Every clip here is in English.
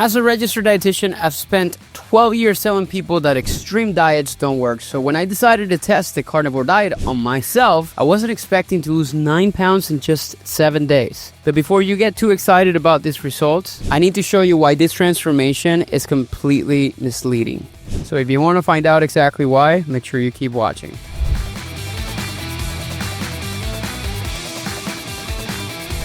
As a registered dietitian, I've spent 12 years telling people that extreme diets don't work. So when I decided to test the carnivore diet on myself, I wasn't expecting to lose 9 pounds in just 7 days. But before you get too excited about these results, I need to show you why this transformation is completely misleading. So if you want to find out exactly why, make sure you keep watching.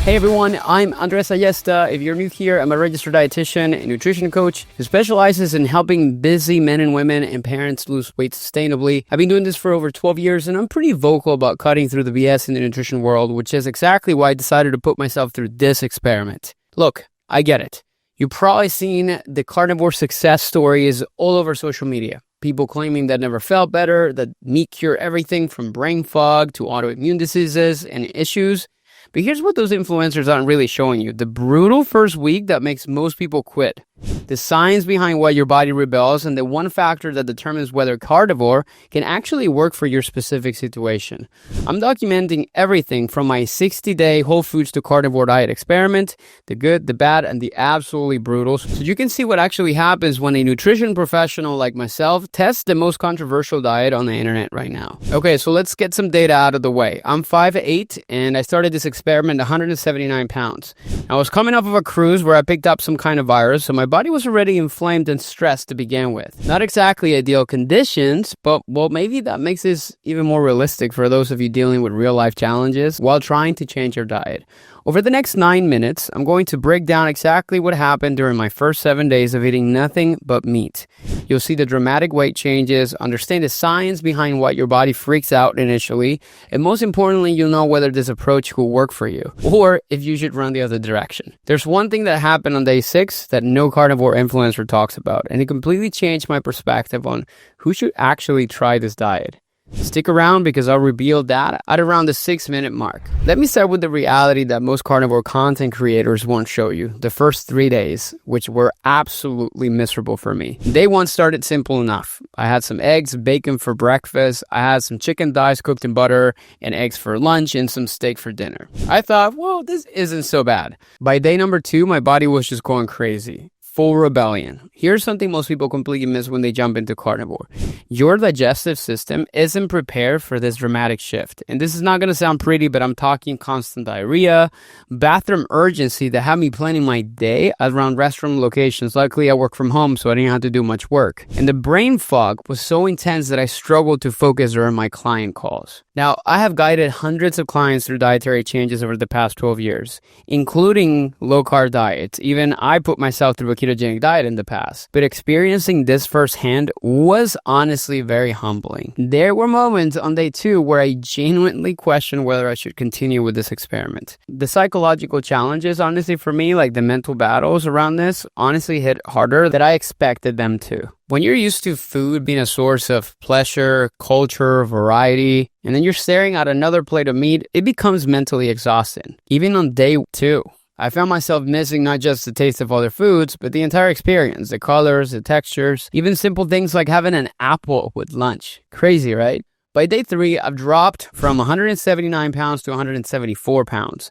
Hey everyone, I'm Andres Ayesta. If you're new here, I'm a registered dietitian and nutrition coach who specializes in helping busy men and women and parents lose weight sustainably. I've been doing this for over 12 years and I'm pretty vocal about cutting through the BS in the nutrition world, which is exactly why I decided to put myself through this experiment. Look, I get it. You've probably seen the carnivore success stories all over social media. People claiming that never felt better, that meat cure everything from brain fog to autoimmune diseases and issues. But here's what those influencers aren't really showing you. The brutal first week that makes most people quit. The science behind why your body rebels, and the one factor that determines whether carnivore can actually work for your specific situation. I'm documenting everything from my 60-day whole foods to carnivore diet experiment, the good, the bad, and the absolutely brutal. So you can see what actually happens when a nutrition professional like myself tests the most controversial diet on the internet right now. Okay, so let's get some data out of the way. I'm 5'8", and I started this experiment at 179 pounds. I was coming off of a cruise where I picked up some kind of virus, so my body was already inflamed and stressed to begin with. Not exactly ideal conditions, but well, maybe that makes this even more realistic for those of you dealing with real life challenges while trying to change your diet. Over the next 9 minutes, I'm going to break down exactly what happened during my first 7 days of eating nothing but meat. You'll see the dramatic weight changes, understand the science behind what your body freaks out initially, and most importantly, you'll know whether this approach will work for you, or if you should run the other direction. There's one thing that happened on day 6 that no carnivore influencer talks about, and it completely changed my perspective on who should actually try this diet. Stick around because I'll reveal that at around the 6-minute mark. Let me start with the reality that most carnivore content creators won't show you. The first 3 days, which were absolutely miserable for me. Day 1 started simple enough. I had some eggs, bacon for breakfast. I had some chicken thighs cooked in butter and eggs for lunch and some steak for dinner. I thought, well, this isn't so bad. By day number 2, my body was just going crazy. Full rebellion. Here's something most people completely miss when they jump into carnivore. Your digestive system isn't prepared for this dramatic shift. And this is not going to sound pretty, but I'm talking constant diarrhea, bathroom urgency that had me planning my day around restroom locations. Luckily, I work from home, so I didn't have to do much work. And the brain fog was so intense that I struggled to focus during my client calls. Now, I have guided hundreds of clients through dietary changes over the past 12 years, including low-carb diets. Even I put myself through a ketogenic diet in the past. But experiencing this firsthand was honestly very humbling. There were moments on day 2 where I genuinely questioned whether I should continue with this experiment. The psychological challenges, honestly, for me, like the mental battles around this, honestly hit harder than I expected them to. When you're used to food being a source of pleasure, culture, variety, and then you're staring at another plate of meat, it becomes mentally exhausting. Even on day 2, I found myself missing not just the taste of other foods, but the entire experience, the colors, the textures, even simple things like having an apple with lunch. Crazy, right? By day 3, I've dropped from 179 pounds to 174 pounds.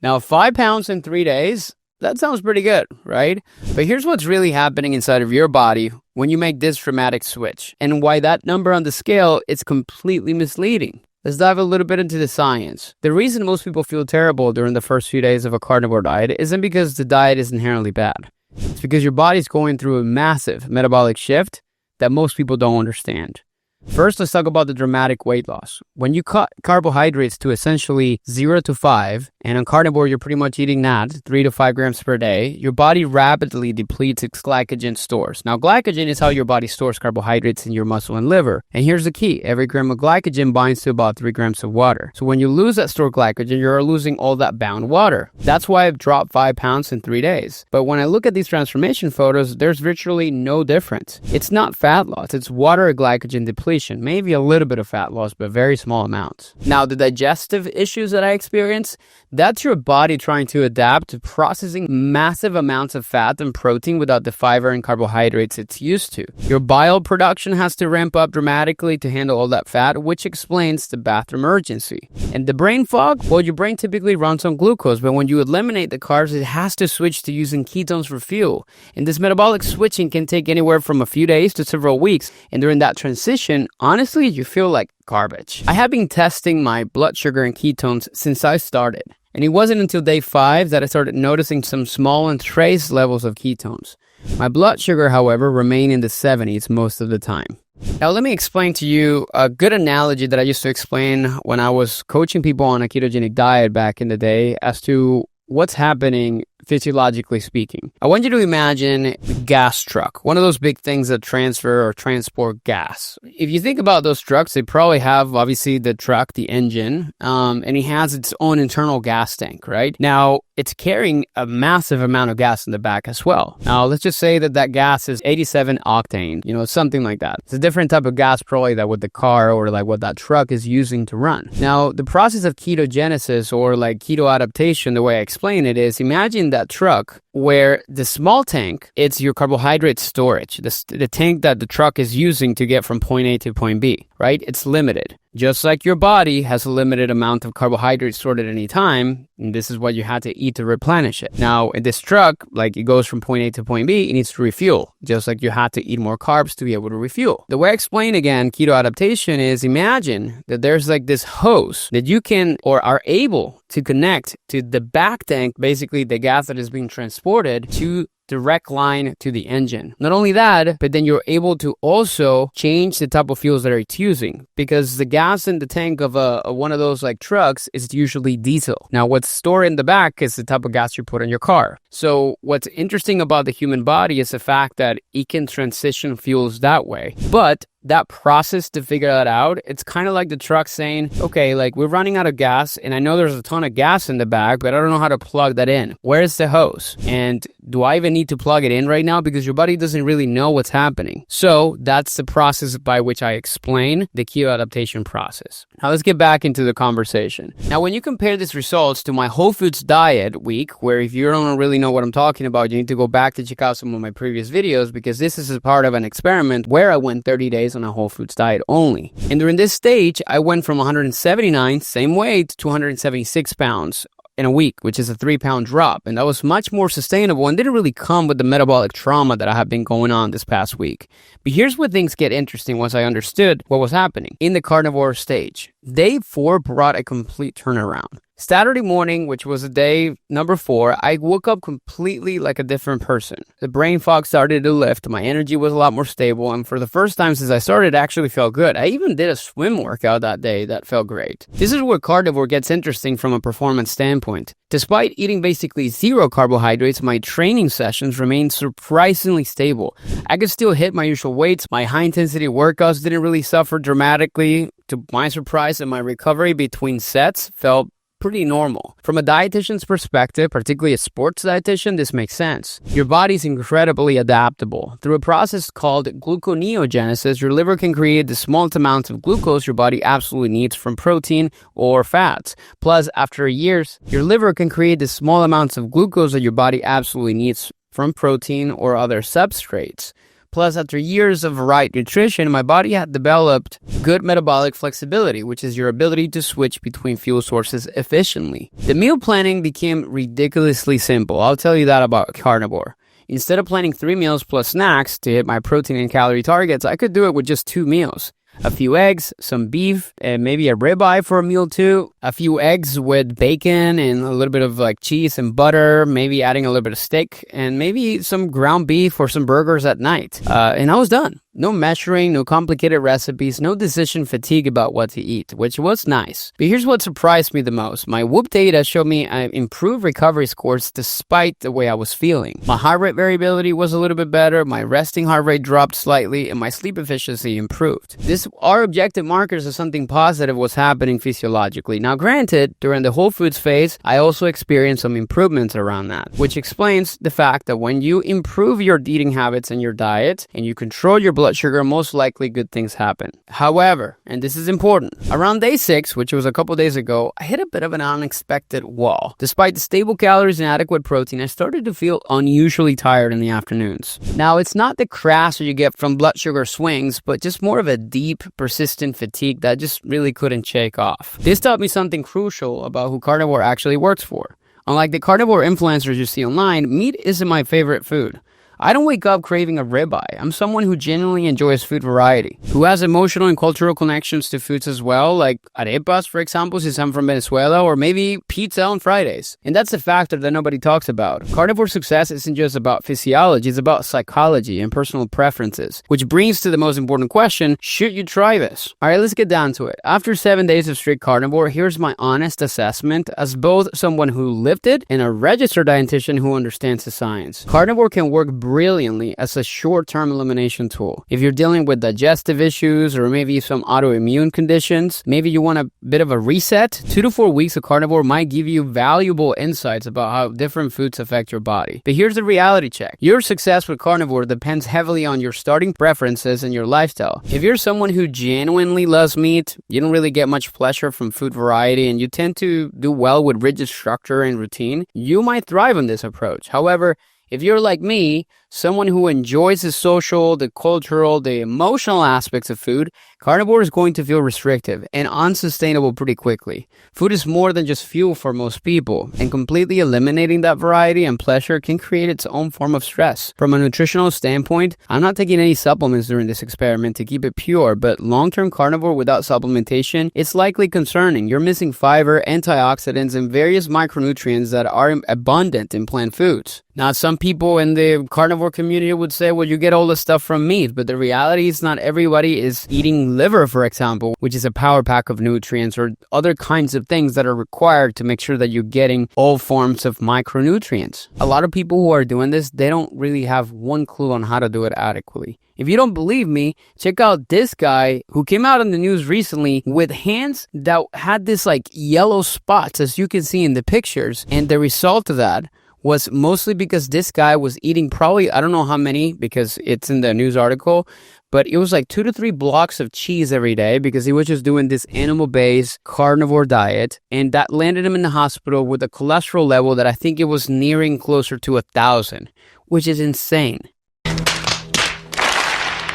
Now, 5 pounds in 3 days, that sounds pretty good, right? But here's what's really happening inside of your body when you make this dramatic switch, and why that number on the scale is completely misleading. Let's dive a little bit into the science. The reason most people feel terrible during the first few days of a carnivore diet isn't because the diet is inherently bad. It's because your body's going through a massive metabolic shift that most people don't understand. First, let's talk about the dramatic weight loss. When you cut carbohydrates to essentially 0 to 5, and on carnivore, you're pretty much eating that, 3 to 5 grams per day, your body rapidly depletes its glycogen stores. Now, glycogen is how your body stores carbohydrates in your muscle and liver. And here's the key. Every gram of glycogen binds to about 3 grams of water. So when you lose that stored glycogen, you're losing all that bound water. That's why I've dropped 5 pounds in 3 days. But when I look at these transformation photos, there's virtually no difference. It's not fat loss, it's water or glycogen depletion. depletion, maybe a little bit of fat loss, but very small amounts. Now, the digestive issues that I experienced, that's your body trying to adapt to processing massive amounts of fat and protein without the fiber and carbohydrates it's used to. Your bile production has to ramp up dramatically to handle all that fat, which explains the bathroom urgency. And the brain fog, well, your brain typically runs on glucose, but when you eliminate the carbs, it has to switch to using ketones for fuel. And this metabolic switching can take anywhere from a few days to several weeks. And during that transition, honestly, you feel like garbage. I have been testing my blood sugar and ketones since I started. And it wasn't until day 5 that I started noticing some small and trace levels of ketones. My blood sugar, however, remained in the 70s most of the time. Now, let me explain to you a good analogy that I used to explain when I was coaching people on a ketogenic diet back in the day as to what's happening physiologically speaking. I want you to imagine a gas truck, one of those big things that transfer or transport gas. If you think about those trucks, they probably have, obviously, the truck, the engine, and it has its own internal gas tank, right? Now, it's carrying a massive amount of gas in the back as well. Now, let's just say that gas is 87 octane, something like that. It's a different type of gas probably that what the car or like what that truck is using to run. Now, the process of ketogenesis or like keto adaptation, the way I explain it is, imagine that truck where the small tank, it's your carbohydrate storage, the tank that the truck is using to get from point A to point B, right? It's limited. Just like your body has a limited amount of carbohydrates stored at any time, and this is what you had to eat to replenish it. Now, in this truck, like it goes from point A to point B, it needs to refuel, just like you had to eat more carbs to be able to refuel. The way I explain again keto adaptation is imagine that there's like this hose that you can or are able to connect to the back tank, basically the gas that is being transported to direct line to the engine. Not only that, but then you're able to also change the type of fuels that it's using because the gas in the tank of one of those like trucks is usually diesel. Now, what's stored in the back is the type of gas you put in your car. So what's interesting about the human body is the fact that it can transition fuels that way. But that process to figure that out, it's kind of like the truck saying, okay, like we're running out of gas and I know there's a ton of gas in the back, but I don't know how to plug that in. Where's the hose? And do I even need to plug it in right now? Because your body doesn't really know what's happening. So that's the process by which I explain the keto adaptation process. Now let's get back into the conversation. Now, when you compare these results to my whole foods diet week, where if you don't really know what I'm talking about, you need to go back to check out some of my previous videos because this is a part of an experiment where I went 30 days on a whole foods diet only. And during this stage, I went from 179, same weight, to 276 pounds in a week, which is a 3-pound drop. And that was much more sustainable and didn't really come with the metabolic trauma that I have been going on this past week. But here's where things get interesting once I understood what was happening. In the carnivore stage, day 4 brought a complete turnaround. Saturday morning, which was day number 4, I woke up completely like a different person. The brain fog started to lift, my energy was a lot more stable, and for the first time since I started, it actually felt good. I even did a swim workout that day that felt great. This is where carnivore gets interesting from a performance standpoint. Despite eating basically 0 carbohydrates, my training sessions remained surprisingly stable. I could still hit my usual weights, my high-intensity workouts didn't really suffer dramatically. To my surprise, and my recovery between sets felt pretty normal. From a dietitian's perspective, particularly a sports dietitian, this makes sense. Your body's incredibly adaptable. Through a process called gluconeogenesis, your liver can create the smallest amounts of glucose your body absolutely needs from protein or fats. Plus, after years, your liver can create the small amounts of glucose that your body absolutely needs from protein or other substrates. Plus, after years of right nutrition, my body had developed good metabolic flexibility, which is your ability to switch between fuel sources efficiently. The meal planning became ridiculously simple. I'll tell you that about carnivore. Instead of planning 3 meals plus snacks to hit my protein and calorie targets, I could do it with just 2 meals. A few eggs, some beef, and maybe a ribeye for a meal too. A few eggs with bacon and a little bit of like cheese and butter, maybe adding a little bit of steak, and maybe some ground beef or some burgers at night. And I was done. No measuring, no complicated recipes, no decision fatigue about what to eat, which was nice. But here's what surprised me the most. My Whoop data showed me improved recovery scores despite the way I was feeling. My heart rate variability was a little bit better, my resting heart rate dropped slightly, and my sleep efficiency improved. These are objective markers of something positive was happening physiologically. Now granted, during the whole foods phase, I also experienced some improvements around that, which explains the fact that when you improve your eating habits and your diet, and you control your blood blood sugar, most likely good things happen. However, and this is important, around day 6, which was a couple days ago, I hit a bit of an unexpected wall. Despite the stable calories and adequate protein, I started to feel unusually tired in the afternoons. Now, it's not the crash you get from blood sugar swings, but just more of a deep, persistent fatigue that just really couldn't shake off. This taught me something crucial about who Carnivore actually works for. Unlike the carnivore influencers you see online, meat isn't my favorite food. I don't wake up craving a ribeye. I'm someone who genuinely enjoys food variety, who has emotional and cultural connections to foods as well, like arepas, for example, since I'm from Venezuela, or maybe pizza on Fridays. And that's a factor that nobody talks about. Carnivore success isn't just about physiology, it's about psychology and personal preferences, which brings to the most important question, should you try this? All right, let's get down to it. After 7 days of strict carnivore, here's my honest assessment as both someone who lived it and a registered dietitian who understands the science. Carnivore can work brilliantly as a short-term elimination tool. If you're dealing with digestive issues or maybe some autoimmune conditions, maybe you want a bit of a reset, 2 to 4 weeks of carnivore might give you valuable insights about how different foods affect your body. But here's the reality check. Your success with carnivore depends heavily on your starting preferences and your lifestyle. If you're someone who genuinely loves meat, you don't really get much pleasure from food variety, and you tend to do well with rigid structure and routine, you might thrive on this approach. However, if you're like me, someone who enjoys the social, the cultural, the emotional aspects of food, carnivore is going to feel restrictive and unsustainable pretty quickly. Food is more than just fuel for most people, and completely eliminating that variety and pleasure can create its own form of stress. From a nutritional standpoint, I'm not taking any supplements during this experiment to keep it pure, but long-term carnivore without supplementation, it's likely concerning. You're missing fiber, antioxidants, and various micronutrients that are abundant in plant foods. Now, some people in the carnivore community would say, well, you get all the stuff from meat, but the reality is not everybody is eating liver, for example, which is a power pack of nutrients, or other kinds of things that are required to make sure that you're getting all forms of micronutrients. A lot of people who are doing this, they don't really have one clue on how to do it adequately. If you don't believe me, check out this guy who came out in the news recently with hands that had this like yellow spots, as you can see in the pictures, and the result of that was mostly because this guy was eating probably, I don't know how many because it's in the news article, but it was like 2 to 3 blocks of cheese every day because he was just doing this animal-based carnivore diet, and that landed him in the hospital with a cholesterol level that I think it was nearing closer to 1,000, which is insane.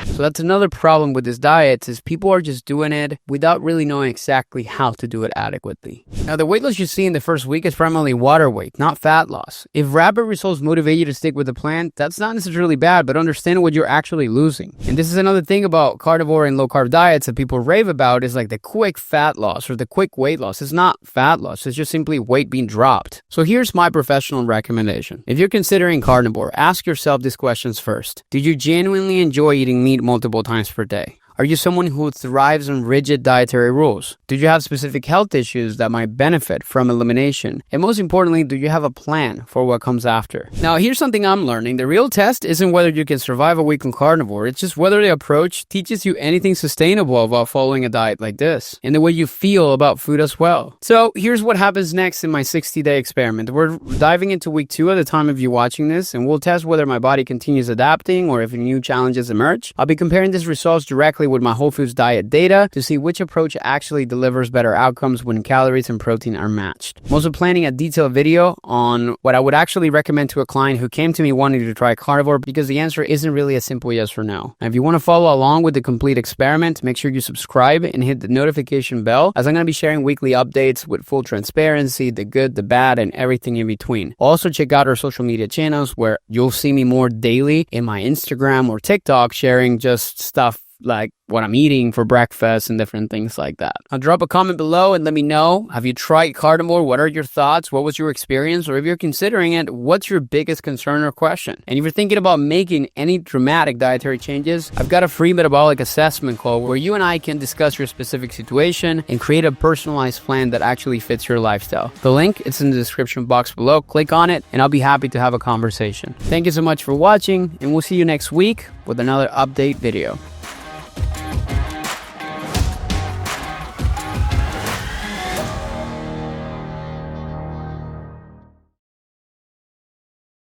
So that's another problem with this diet, is people are just doing it without really knowing exactly how to do it adequately. Now, the weight loss you see in the first week is primarily water weight, not fat loss. If rapid results motivate you to stick with the plan, that's not necessarily bad, but understand what you're actually losing. And this is another thing about carnivore and low-carb diets that people rave about, is like the quick fat loss or the quick weight loss. It's not fat loss, it's just simply weight being dropped. So here's my professional recommendation. If you're considering carnivore, ask yourself these questions first. Do you genuinely enjoy eating meat multiple times per day? Are you someone who thrives on rigid dietary rules? Do you have specific health issues that might benefit from elimination? And most importantly, do you have a plan for what comes after? Now, here's something I'm learning. The real test isn't whether you can survive a week on carnivore. It's just whether the approach teaches you anything sustainable about following a diet like this, and the way you feel about food as well. So here's what happens next in my 60-day experiment. We're diving into week 2 at the time of you watching this, and we'll test whether my body continues adapting or if new challenges emerge. I'll be comparing these results directly with my Whole Foods diet data to see which approach actually delivers better outcomes when calories and protein are matched. I'm also planning a detailed video on what I would actually recommend to a client who came to me wanting to try carnivore, because the answer isn't really a simple yes or no. Now, if you want to follow along with the complete experiment, make sure you subscribe and hit the notification bell, as I'm going to be sharing weekly updates with full transparency, the good, the bad, and everything in between. Also, check out our social media channels where you'll see me more daily in my Instagram or TikTok, sharing just stuff like what I'm eating for breakfast and different things like that. I'll drop a comment below and let me know, have you tried carnivore? What are your thoughts? What was your experience? Or if you're considering it, what's your biggest concern or question? And if you're thinking about making any dramatic dietary changes, I've got a free metabolic assessment call where you and I can discuss your specific situation and create a personalized plan that actually fits your lifestyle. The link is in the description box below. Click on it and I'll be happy to have a conversation. Thank you so much for watching, and we'll see you next week with another update video.